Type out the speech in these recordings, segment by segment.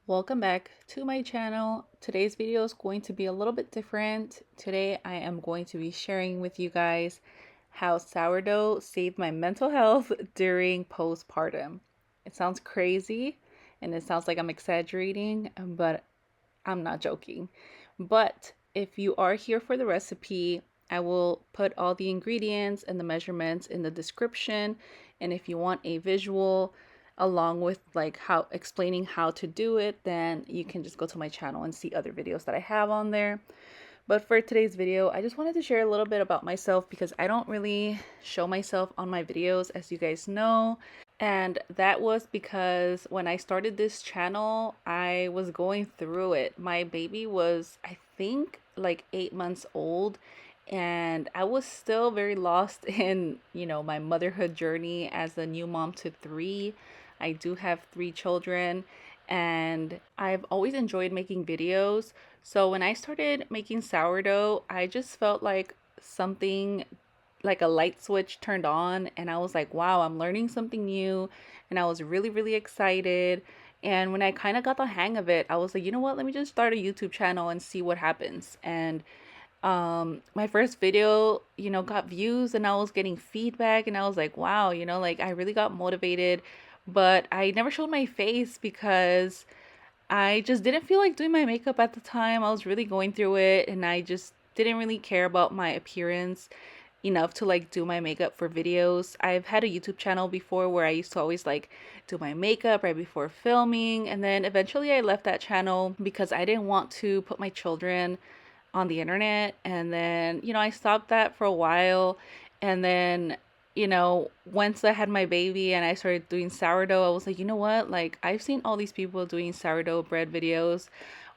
Welcome back to my channel. Today's video is going to be a little bit different. Today I am going to be sharing with you guys how sourdough saved my mental health during postpartum. It sounds crazy and it sounds like I'm exaggerating, but I'm not joking. But if you are here for the recipe, I will put all the ingredients and the measurements in the description. And if you want a visual along with like how explaining how to do it, then you can just go to my channel and see other videos that I have on there. But for today's video, I just wanted to share a little bit about myself because I don't really show myself on my videos, as you guys know. And that was because when I started this channel, I was going through it. My baby was, I think, like 8 months old, and I was still very lost in, my motherhood journey as a new mom to three. I do have three children, and I've always enjoyed making videos. So when I started making sourdough, I just felt like something like a light switch turned on, and I was like, wow, I'm learning something new. And I was really, really excited. And when I kind of got the hang of it, I was like, you know what, let me just start a YouTube channel and see what happens. And my first video, got views, and I was getting feedback, and I was like, wow, like I really got motivated. But I never showed my face because I just didn't feel like doing my makeup at the time. I was really going through it, and I just didn't really care about my appearance enough to like do my makeup for videos. I've had a YouTube channel before where I used to always like do my makeup right before filming, and then eventually I left that channel because I didn't want to put my children on the internet. And then, I stopped that for a while, and then once I had my baby and I started doing sourdough, I was like, you know what? Like, I've seen all these people doing sourdough bread videos.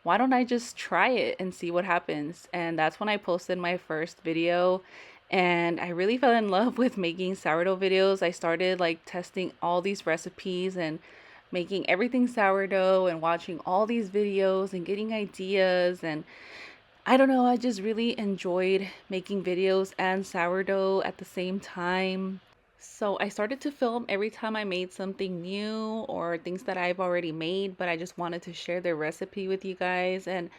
Why don't I just try it and see what happens? And that's when I posted my first video. And I really fell in love with making sourdough videos. I started like testing all these recipes and making everything sourdough and watching all these videos and getting ideas. And I don't know, I just really enjoyed making videos and sourdough at the same time. So I started to film every time I made something new or things that I've already made, but I just wanted to share the recipe with you guys. And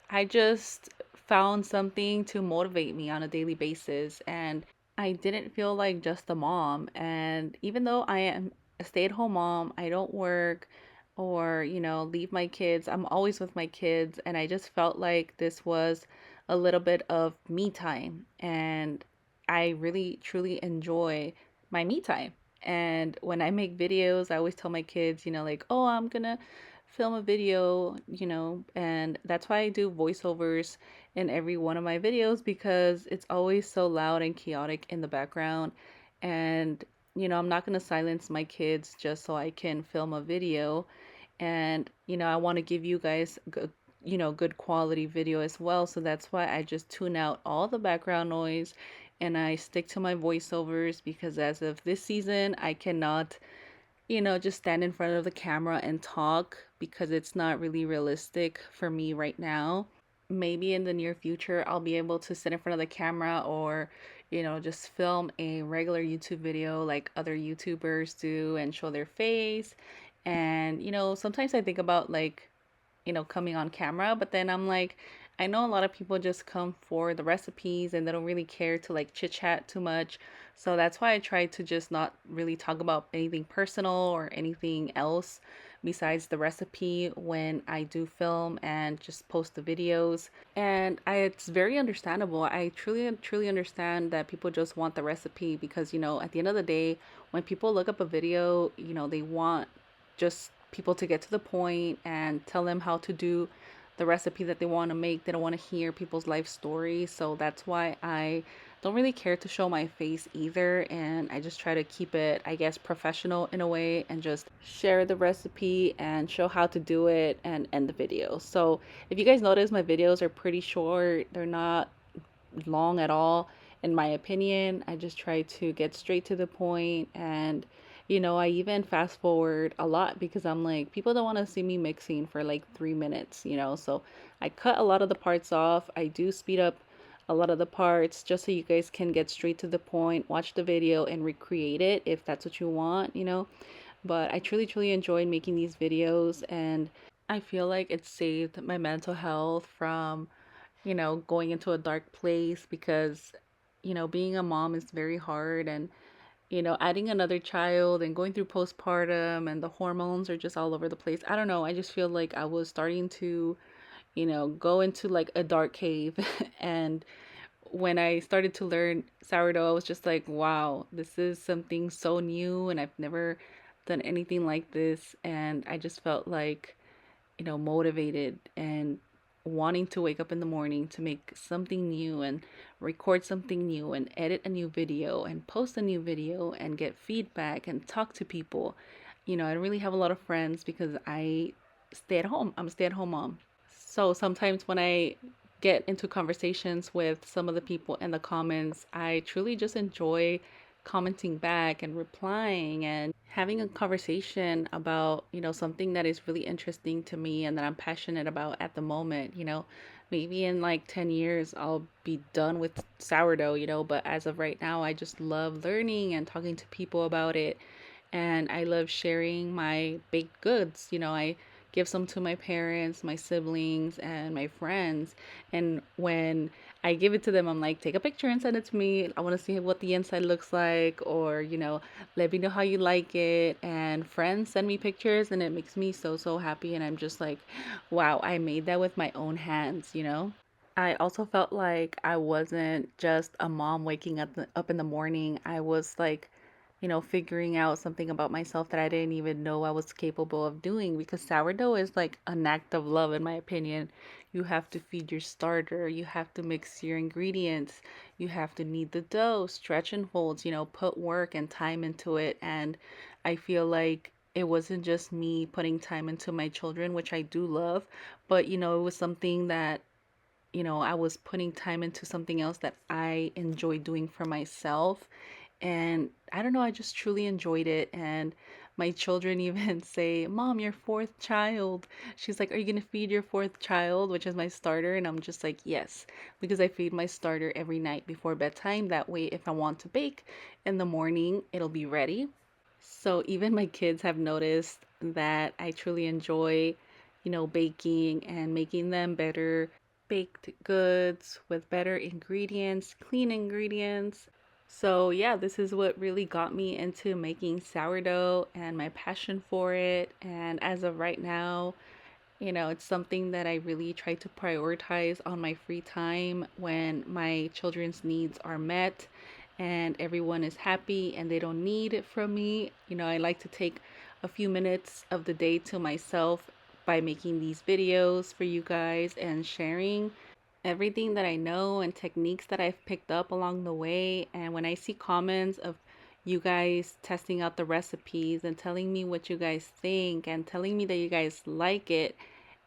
I just found something to motivate me on a daily basis. And I didn't feel like just a mom. And even though I am a stay-at-home mom, I don't work or, leave my kids. I'm always with my kids. And I just felt like this was a little bit of me time. And I really, truly enjoy my me time. And when I make videos, I always tell my kids, like, oh, I'm gonna film a video, and that's why I do voiceovers in every one of my videos because it's always so loud and chaotic in the background. And, I'm not gonna silence my kids just so I can film a video. And, I want to give you guys good, good quality video as well. So that's why I just tune out all the background noise and I stick to my voiceovers because as of this season, I cannot, just stand in front of the camera and talk because it's not really realistic for me right now. Maybe in the near future, I'll be able to sit in front of the camera or, just film a regular YouTube video like other YouTubers do and show their face. And, sometimes I think about like, coming on camera, but then I'm like, I know a lot of people just come for the recipes and they don't really care to like chit chat too much. So that's why I try to just not really talk about anything personal or anything else besides the recipe when I do film and just post the videos. And it's very understandable. I truly understand that people just want the recipe because, at the end of the day, when people look up a video, they want just people to get to the point and tell them how to do the recipe that they want to make. They don't want to hear people's life stories. So that's why I don't really care to show my face either. And I just try to keep it, I guess, professional in a way and just share the recipe and show how to do it and end the video. So if you guys notice, my videos are pretty short. They're not long at all, in my opinion. I just try to get straight to the point, and I even fast forward a lot because I'm like, people don't want to see me mixing for like 3 minutes, so I cut a lot of the parts off. I do speed up a lot of the parts just so you guys can get straight to the point, watch the video and recreate it if that's what you want. But I truly enjoyed making these videos, and I feel like it saved my mental health from, going into a dark place because, being a mom is very hard, and, adding another child and going through postpartum and the hormones are just all over the place. I don't know. I just feel like I was starting to, go into like a dark cave. And when I started to learn sourdough, I was just like, wow, this is something so new and I've never done anything like this. And I just felt like, motivated and wanting to wake up in the morning to make something new and record something new and edit a new video and post a new video and get feedback and talk to people. I don't really have a lot of friends because I stay at home. I'm a stay-at-home mom. So sometimes when I get into conversations with some of the people in the comments, I truly just enjoy commenting back and replying and having a conversation about, something that is really interesting to me and that I'm passionate about at the moment. Maybe in like 10 years I'll be done with sourdough, but as of right now, I just love learning and talking to people about it. And I love sharing my baked goods. I give some to my parents, my siblings, and my friends. And when I give it to them, I'm like, take a picture and send it to me. I want to see what the inside looks like, or, let me know how you like it. And friends send me pictures, and it makes me so, so happy. And I'm just like, wow, I made that with my own hands. I also felt like I wasn't just a mom waking up in the morning. I was like, figuring out something about myself that I didn't even know I was capable of doing, because sourdough is like an act of love, in my opinion. You have to feed your starter, you have to mix your ingredients, you have to knead the dough, stretch and folds, put work and time into it. And I feel like it wasn't just me putting time into my children, which I do love, but it was something that I was putting time into something else that I enjoy doing for myself. And I don't know, I just truly enjoyed it. And my children even say, Mom, your fourth child. She's like, are you going to feed your fourth child, which is my starter? And I'm just like, yes, because I feed my starter every night before bedtime. That way, if I want to bake in the morning, it'll be ready. So even my kids have noticed that I truly enjoy, baking and making them better baked goods with better ingredients, clean ingredients. So, yeah, this is what really got me into making sourdough and my passion for it. And as of right now, it's something that I really try to prioritize on my free time when my children's needs are met and everyone is happy and they don't need it from me. I like to take a few minutes of the day to myself by making these videos for you guys and sharing everything that I know and techniques that I've picked up along the way. And when I see comments of you guys testing out the recipes and telling me what you guys think and telling me that you guys like it,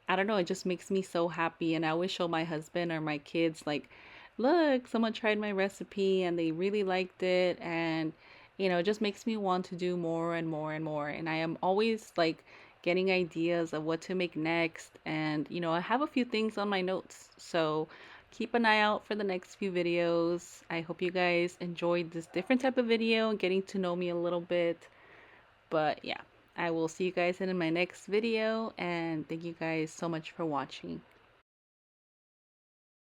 I don't know, it just makes me so happy. And I always show my husband or my kids, like, look, someone tried my recipe and they really liked it. And, it just makes me want to do more and more and more. And I am always like getting ideas of what to make next. And, I have a few things on my notes. So keep an eye out for the next few videos. I hope you guys enjoyed this different type of video, getting to know me a little bit. But yeah, I will see you guys in my next video, and thank you guys so much for watching.